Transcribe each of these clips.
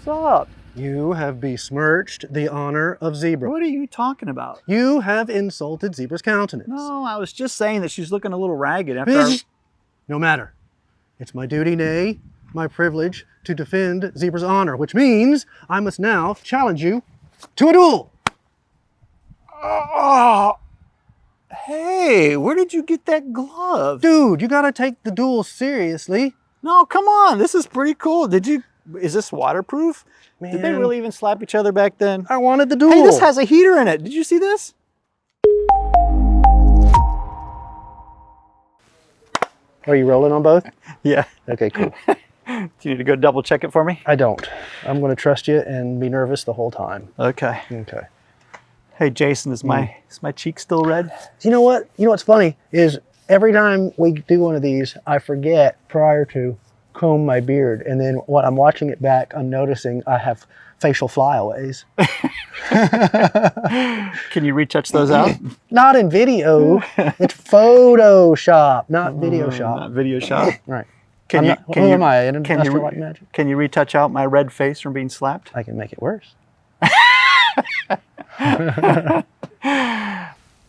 up? You have besmirched the honor of Zebra. What are you talking about? You have insulted Zebra's countenance. No, I was just saying that she's looking a little ragged after our... No matter. It's my duty, nay, my privilege, to defend Zebra's honor, which means I must now challenge you to a duel. Oh, hey, where did you get that glove? Dude, you gotta take the duel seriously. No, come on, this is pretty cool. Is this waterproof? Man, Did they really even slap each other back then? I wanted the duel. Hey, this has a heater in it. Did you see this? Are you rolling on both? Yeah. Okay, cool. Do you need to go double check it for me? I don't. I'm gonna trust you and be nervous the whole time. Okay. Okay. Hey, Jason, is my cheek still red? You know what? You know what's funny is every time we do one of these, I forget prior to comb my beard, and then when I'm watching it back, I'm noticing I have facial flyaways. Can you retouch those out? Not in video. It's Photoshop, not video shop. Not video shop. Right. Who am I? An industrial white magic? Can you retouch out my red face from being slapped? I can make it worse.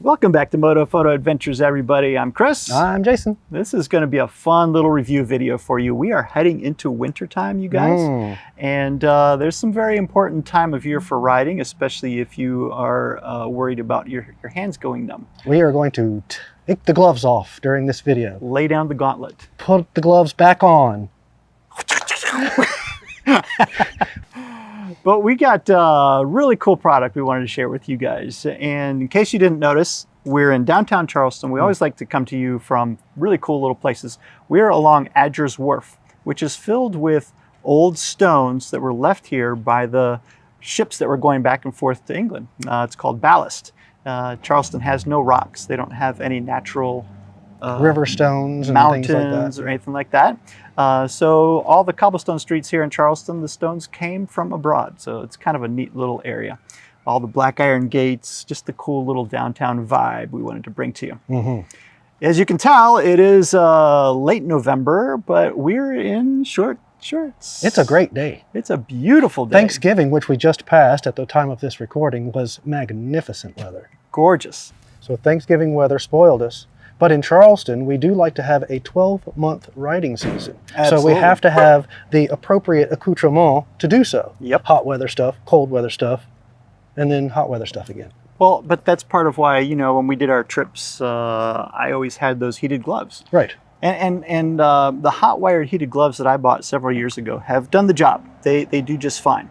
Welcome back to Moto Photo Adventures, everybody. I'm Chris. I'm Jason. This is going to be a fun little review video for you. We are heading into wintertime, you guys. And there's some very important time of year for riding, especially if you are worried about your hands going numb. We are going to take the gloves off during this video. Lay down the gauntlet. Put the gloves back on. But we got a really cool product we wanted to share with you guys. And in case you didn't notice, we're in downtown Charleston. We always like to come to you from really cool little places. We're along Adger's Wharf, which is filled with old stones that were left here by the ships that were going back and forth to England. It's called ballast. Charleston has no rocks. They don't have any natural river stones and mountains things like that. or anything like that. So all the cobblestone streets here in Charleston, the stones came from abroad. So it's kind of a neat little area. All the black iron gates, just the cool little downtown vibe we wanted to bring to you. As you can tell, it is late November, but we're in short shorts. It's a great day. It's a beautiful day. Thanksgiving, which we just passed at the time of this recording, was magnificent weather. Gorgeous. So Thanksgiving weather spoiled us. But in Charleston, we do like to have a 12-month riding season. Absolutely. So we have to have the appropriate accoutrement to do so. Yep. Hot weather stuff, cold weather stuff, and then hot weather stuff again. Well, but that's part of why, you know, when we did our trips, I always had those heated gloves. Right. And the hot wired heated gloves that I bought several years ago have done the job. They do just fine.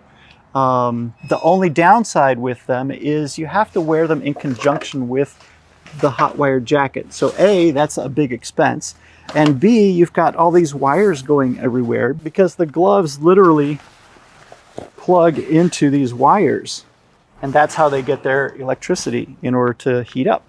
The only downside with them is you have to wear them in conjunction with the hot wired jacket. So A, that's a big expense. And B, you've got all these wires going everywhere because the gloves literally plug into these wires. And that's how they get their electricity in order to heat up.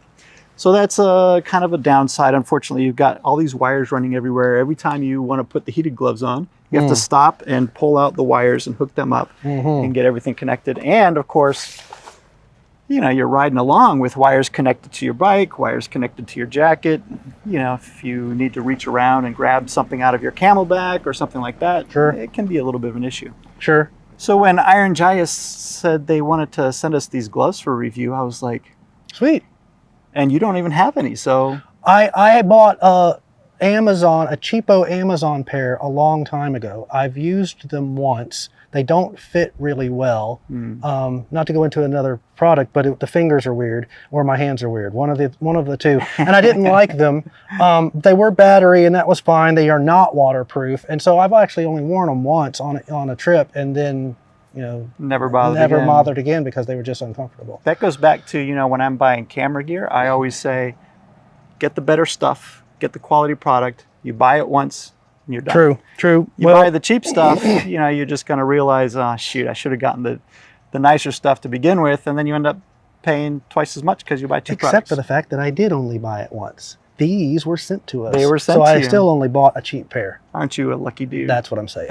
So that's a kind of a downside. Unfortunately, you've got all these wires running everywhere. Every time you want to put the heated gloves on, you have to stop and pull out the wires and hook them up and get everything connected. And of course, you know, you're riding along with wires connected to your bike, wires connected to your jacket. You know, if you need to reach around and grab something out of your camelback or something like that, it can be a little bit of an issue. Sure. So when Iron Jias said they wanted to send us these gloves for review, I was like, sweet. And you don't even have any, so. I bought a cheapo Amazon pair a long time ago. I've used them once. They don't fit really well. Not to go into another product, but the fingers are weird, or my hands are weird. One of the two. And I didn't like them. They were battery, and that was fine. They are not waterproof, and so I've actually only worn them once on a trip, and then, you know, never bothered again because they were just uncomfortable. That goes back to, you know, when I'm buying camera gear, I always say, get the better stuff, get the quality product. You buy it once. You're done. True. You buy the cheap stuff, you know, you're just going to realize, oh, shoot, I should have gotten the nicer stuff to begin with, and then you end up paying twice as much because you buy two products. Except for the fact that I did only buy it once. These were sent to us. They were sent to you. So I you. still only bought a cheap pair. Aren't you a lucky dude? That's what I'm saying.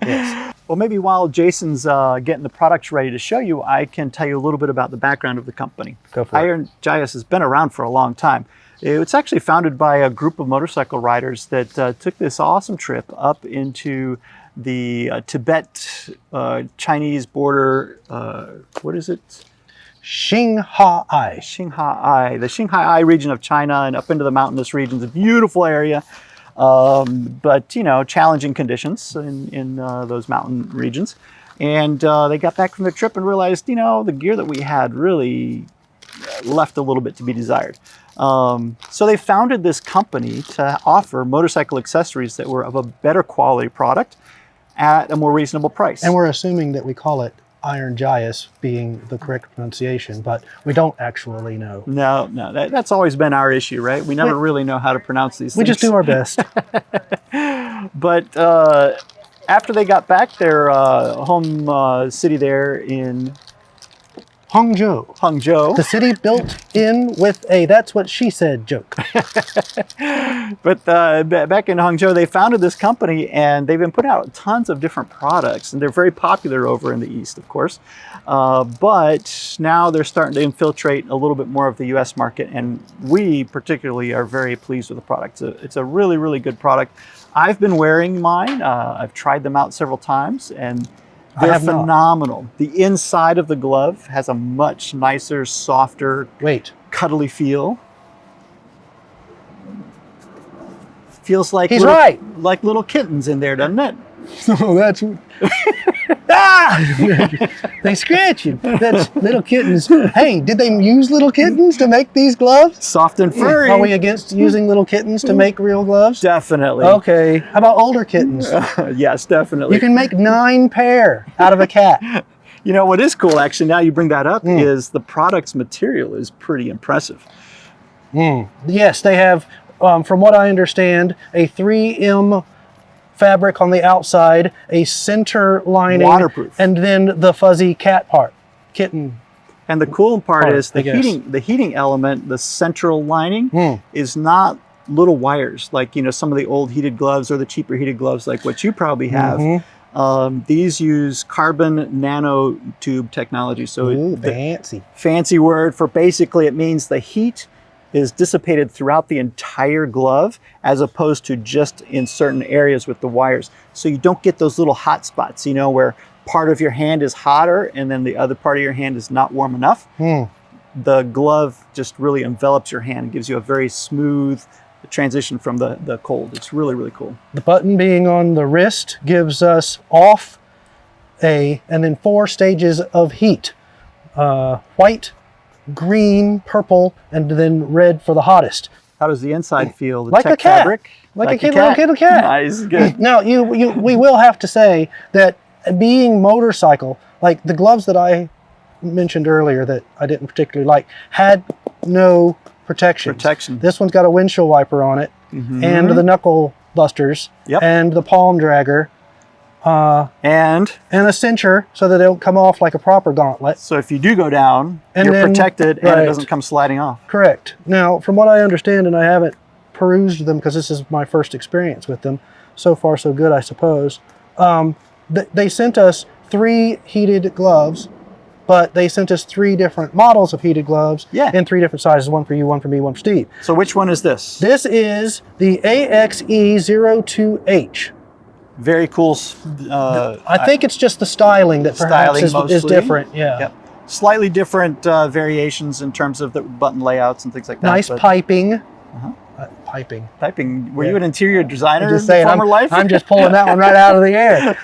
Yes. Well, maybe while Jason's getting the products ready to show you, I can tell you a little bit about the background of the company. Go for it. Iron Jias has been around for a long time. It's actually founded by a group of motorcycle riders that took this awesome trip up into the Tibet Chinese border. What is it? Xinghai. Xinghai, the Xinghai region of China, and up into the mountainous regions. A beautiful area, but you know, challenging conditions in those mountain regions. And they got back from their trip and realized, you know, the gear that we had really left a little bit to be desired. So they founded this company to offer motorcycle accessories that were of a better quality product at a more reasonable price. And we're assuming that we call it Iron Jias being the correct pronunciation, but we don't actually know. No, that's always been our issue, right? We never really know how to pronounce these things. We just do our best. But after they got back, their home city there in Hangzhou. The city built in with a "that's what she said" joke. But back in Hangzhou, they founded this company, and they've been putting out tons of different products, and they're very popular over in the East, of course. But now they're starting to infiltrate a little bit more of the U.S. market, and we particularly are very pleased with the product. It's a really, really good product. I've been wearing mine. I've tried them out several times, and they're phenomenal. The inside of the glove has a much nicer, softer, cuddly feel. Feels like like little kittens in there, doesn't it? Oh, that's they scratch you. That's little kittens. Hey, did they use little kittens to make these gloves? Soft and furry. Are we against using little kittens to make real gloves? Definitely. Okay. How about older kittens? Yes, definitely. You can make 9 pair out of a cat. You know what is cool, actually, now you bring that up, is the product's material is pretty impressive. Yes, they have, from what I understand, a 3M fabric on the outside, a center lining, waterproof, and then the fuzzy cat part, kitten. And the cool part is the heating element, the central lining, is not little wires like, you know, some of the old heated gloves or the cheaper heated gloves like what you probably have. These use carbon nanotube technology. So fancy word for basically it means the heat is dissipated throughout the entire glove as opposed to just in certain areas with the wires. So you don't get those little hot spots, you know, where part of your hand is hotter and then the other part of your hand is not warm enough. The glove just really envelops your hand and gives you a very smooth transition from the cold. It's really, really cool. The button being on the wrist gives us off and then 4 stages of heat. White, green, purple, and then red for the hottest. How does the inside feel? The like tech a cat. fabric? Like a little cat. Nice, good. Now, we will have to say that being motorcycle, like the gloves that I mentioned earlier that I didn't particularly like, had no protection. This one's got a windshield wiper on it, and the knuckle busters, and the palm dragger, and a cincher so that they don't come off like a proper gauntlet. So if you do go down, you're protected and it doesn't come sliding off. Correct. Now, from what I understand, and I haven't perused them because this is my first experience with them, so far so good, I suppose. They sent us 3 heated gloves, but they sent us 3 different models of heated gloves in 3 different sizes, one for you, one for me, one for Steve. So which one is this? This is the AXE02H. Very cool. I think it's just the styling that perhaps is different. Slightly different variations in terms of the button layouts and things like that. Nice piping. Piping. Were you an interior designer in former life? I'm just pulling that one right out of the air.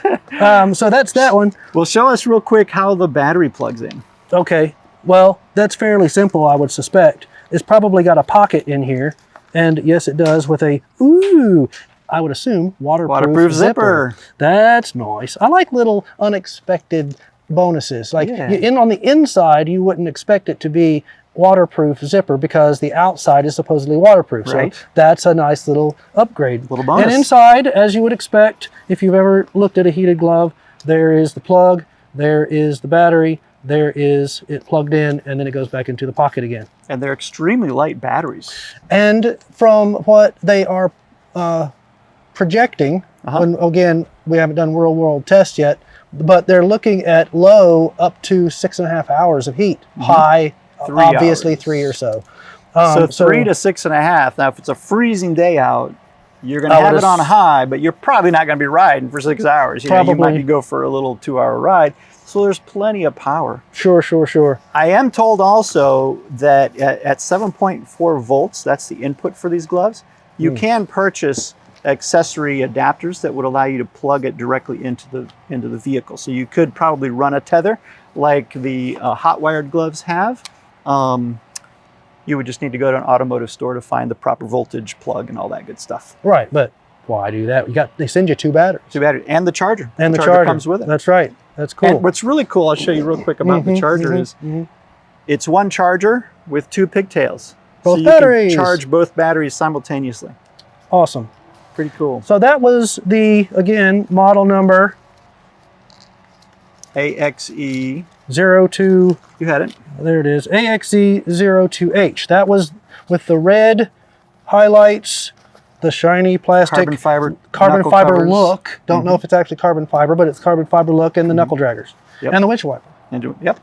So that's that one. Well, show us real quick how the battery plugs in. Okay. Well, that's fairly simple, I would suspect. It's probably got a pocket in here. And yes, it does with a, I would assume, waterproof zipper. That's nice. I like little unexpected bonuses. Like on the inside, you wouldn't expect it to be waterproof zipper because the outside is supposedly waterproof. So that's a nice little upgrade. Little bonus. And inside, as you would expect, if you've ever looked at a heated glove, there is the plug, there is the battery, there is it plugged in, and then it goes back into the pocket again. And they're extremely light batteries. And from what they are projecting, when, again, we haven't done real world tests yet, but they're looking at low up to 6.5 hours of heat, high, 3 obviously hours. 3 or so. So 3 to 6.5. Now, if it's a freezing day out, You're going to have it on high, but you're probably not going to be riding for 6 hours. You know, you might go for a little 2-hour ride. So there's plenty of power. Sure, sure, sure. I am told also that at 7.4 volts, that's the input for these gloves, you can purchase accessory adapters that would allow you to plug it directly into the vehicle. So you could probably run a tether like the hot wired gloves have. You would just need to go to an automotive store to find the proper voltage plug and all that good stuff. Right, but why do that? They send you 2 batteries. 2 batteries and the charger. And the charger comes with it. That's right. That's cool. And what's really cool, I'll show you real quick about the charger is it's one charger with 2 pigtails. Both so batteries. You can charge both batteries simultaneously. Awesome. Pretty cool. So that was again, model number AXE 02. You had it. There it is. AXE02H. That was with the red highlights, the shiny plastic carbon fiber covers. look. Don't know if it's actually carbon fiber, but it's carbon fiber look, and the knuckle draggers and the windshield wiper. Yep.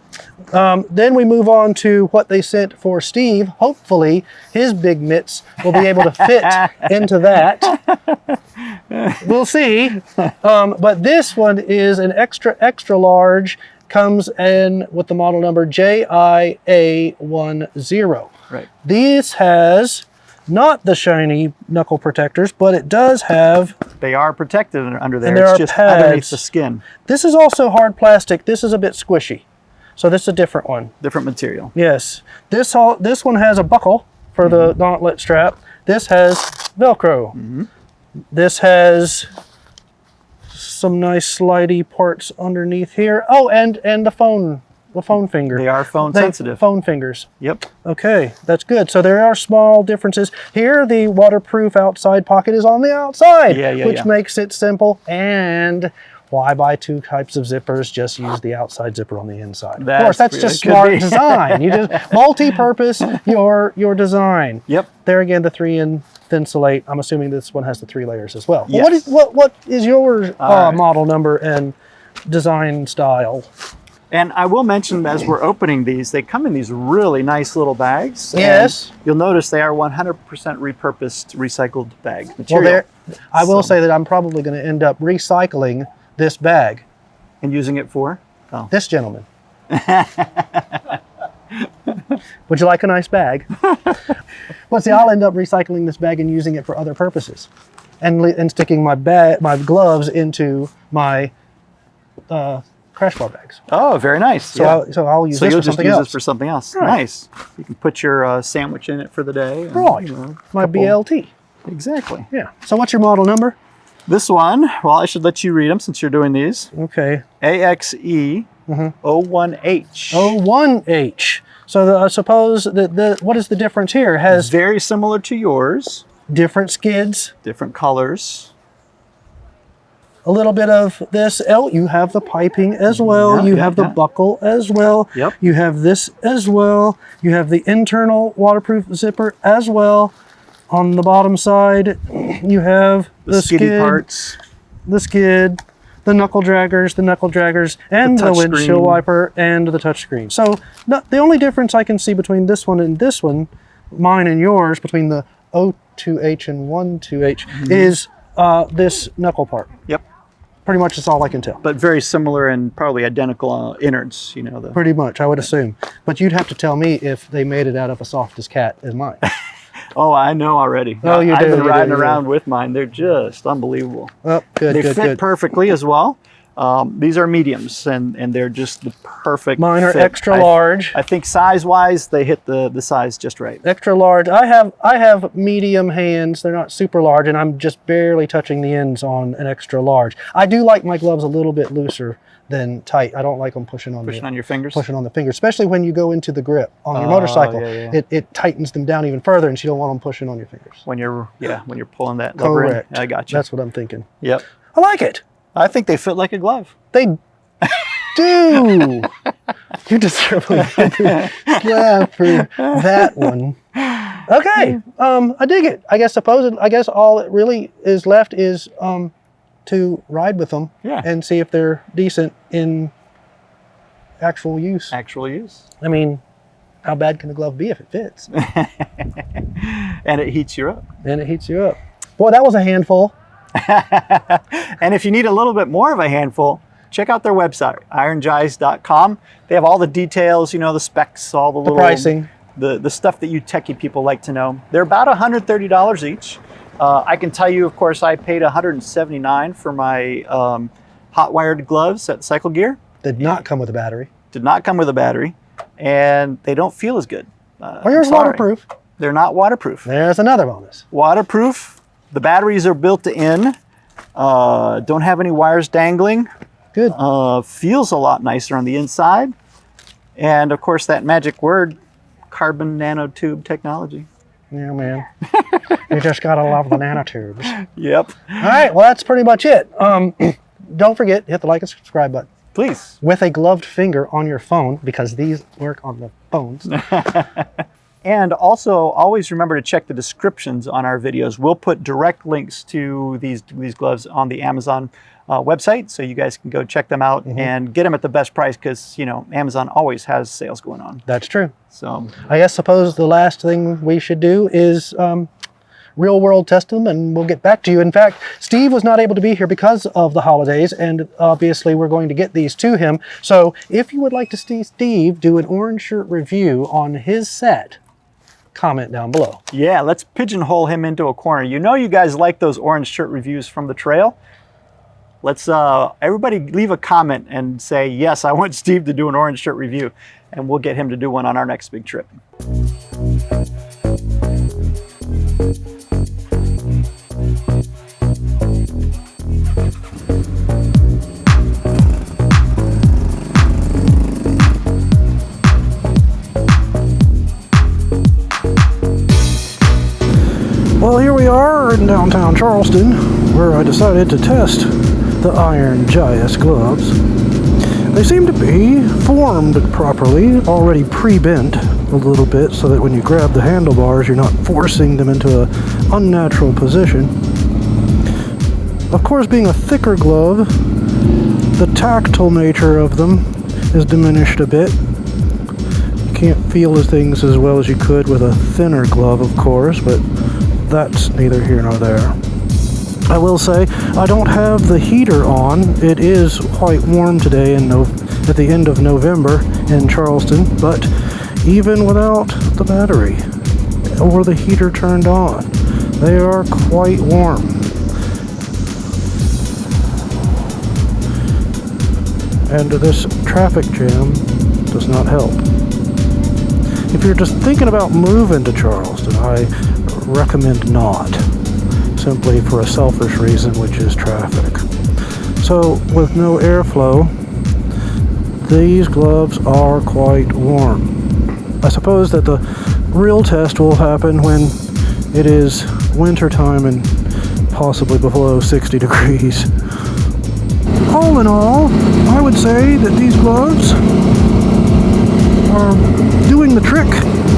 Then we move on to what they sent for Steve. Hopefully his big mitts will be able to fit into that. We'll see. But this one is an extra large, comes in with the model number JIA10. Right. This has not the shiny knuckle protectors, but it does have... They are protected under there. And there it's are just pads underneath the skin. This is also hard plastic. This is a bit squishy. So this is a different one. Different material. Yes. This one has a buckle for the gauntlet strap. This has Velcro. This has some nice slidey parts underneath here. Oh, and the phone finger. They are phone sensitive. Phone fingers. Yep. Okay, that's good. So there are small differences. Here, the waterproof outside pocket is on the outside, which makes it simple. And why buy 2 types of zippers? Just use the outside zipper on the inside. Of course, that's just smart design. You just multi-purpose your design. Yep. There again, the 3-in Thinsulate. I'm assuming this one has the 3 layers as well. Yes. What is your model number and design style? And I will mention, as we're opening these, they come in these really nice little bags. Yes. You'll notice they are 100% repurposed, recycled bag material. Well, I will say that I'm probably going to end up recycling this bag. And using it for? Oh. This gentleman. Would you like a nice bag? Well, see, I'll end up recycling this bag and using it for other purposes. And sticking my gloves into my crash bar bags. Oh, very nice. So I'll use this for something else. You'll just use this for something else. Right. Nice. You can put your sandwich in it for the day. And, right. My BLT. Exactly. Yeah. So what's your model number? This one, well, I should let you read them since you're doing these. Okay. AXE 01H. 01H. So I suppose what is the difference here? It has very similar to yours. Different skids. Different colors. A little bit of this. You have the piping as well. You have the buckle as well. Yep. You have this as well. You have the internal waterproof zipper as well. On the bottom side, you have the skid parts, the skid, the knuckle draggers, and the windshield wiper, and the touchscreen. So the only difference I can see between this one and this one, mine and yours, between the 02H and 12H, is this knuckle part. Yep. Pretty much that's all I can tell. But very similar and probably identical innards, you know. Pretty much, I would assume. But you'd have to tell me if they made it out of a soft as cat as mine. Oh, I know already. Oh, you do. I've been riding around with mine. They're just unbelievable. Oh, good, They fit perfectly as well. These are mediums, and they're just the perfect Mine are fit. extra large. I think size-wise, they hit the size just right. Extra large. I have medium hands. They're not super large, and I'm just barely touching the ends on an extra large. I do like my gloves a little bit looser than tight. I don't like them pushing on your fingers? Pushing on the fingers, especially when you go into the grip on your motorcycle. It tightens them down even further, and you don't want them pushing on your fingers. When you're pulling that lever in. Correct. I got you. That's what I'm thinking. Yep. I like it. I think they fit like a glove. They do. You deserve a slap for that one. Okay. I dig it. I guess all it really is left is to ride with them and see if they're decent in actual use. Actual use. I mean, how bad can the glove be if it fits? And it heats you up. And it heats you up. Boy, that was a handful. And if you need a little bit more of a handful, check out their website, ironjias.com. They have all the details, you know, the specs, all the little pricing, the stuff that you techie people like to know. They're about $130 each. I can tell you, of course, I paid $179 for my hot wired gloves at Cycle Gear. did not come with a battery. Did not come with a battery, and they don't feel as good. Well, yours waterproof. They're not waterproof. There's another bonus. Waterproof. The batteries are built in. Don't have any wires dangling. Good. Feels a lot nicer on the inside. And of course, that magic word, carbon nanotube technology. Yeah, man. You just gotta love the nanotubes. Yep. All right, well, that's pretty much it. Don't forget, hit the like and subscribe button. Please. With a gloved finger on your phone, because these work on the phones. And also, always remember to check the descriptions on our videos. We'll put direct links to these gloves on the Amazon website, so you guys can go check them out and get them at the best price, because, you know, Amazon always has sales going on. That's true. So I suppose the last thing we should do is real world test them, and we'll get back to you. In fact, Steve was not able to be here because of the holidays, and obviously we're going to get these to him. So if you would like to see Steve do an orange shirt review on his set, comment down below. yeah, let's pigeonhole him into a corner. You know, you guys like those orange shirt reviews from the trail. Let's everybody leave a comment and say, yes, I want Steve to do an orange shirt review, and we'll get him to do one on our next big trip. Well, here we are in downtown Charleston, where I decided to test the Iron Jias gloves. They seem to be formed properly, already pre-bent a little bit, so that when you grab the handlebars, you're not forcing them into an unnatural position. Of course, being a thicker glove, the tactile nature of them is diminished a bit. You can't feel the things as well as you could with a thinner glove, of course, but that's neither here nor there. I will say, I don't have the heater on. It is quite warm today at the end of November in Charleston, but even without the battery or the heater turned on, they are quite warm. And this traffic jam does not help. If you're just thinking about moving to Charleston, I recommend not, simply for a selfish reason, which is traffic. So with no airflow, these gloves are quite warm. I suppose that the real test will happen when it is winter time and possibly below 60 degrees. All in all, I would say that these gloves are doing the trick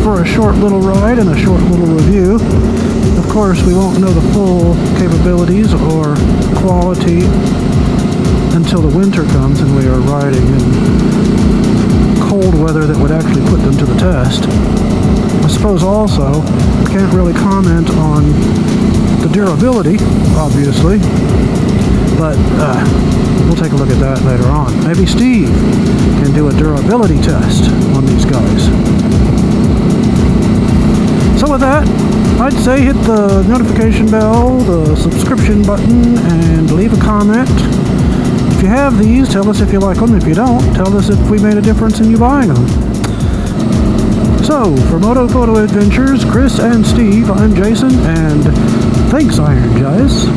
for a short little ride and a short little review. Of course, we won't know the full capabilities or quality until the winter comes and we are riding in cold weather that would actually put them to the test. I suppose also, we can't really comment on the durability, obviously, but we'll take a look at that later on. Maybe Steve can do a durability test on these guys. So with that, I'd say hit the notification bell, the subscription button, and leave a comment. If you have these, tell us if you like them. If you don't, tell us if we made a difference in you buying them. So, for Moto Photo Adventures, Chris and Steve, I'm Jason, and thanks, Iron Jias.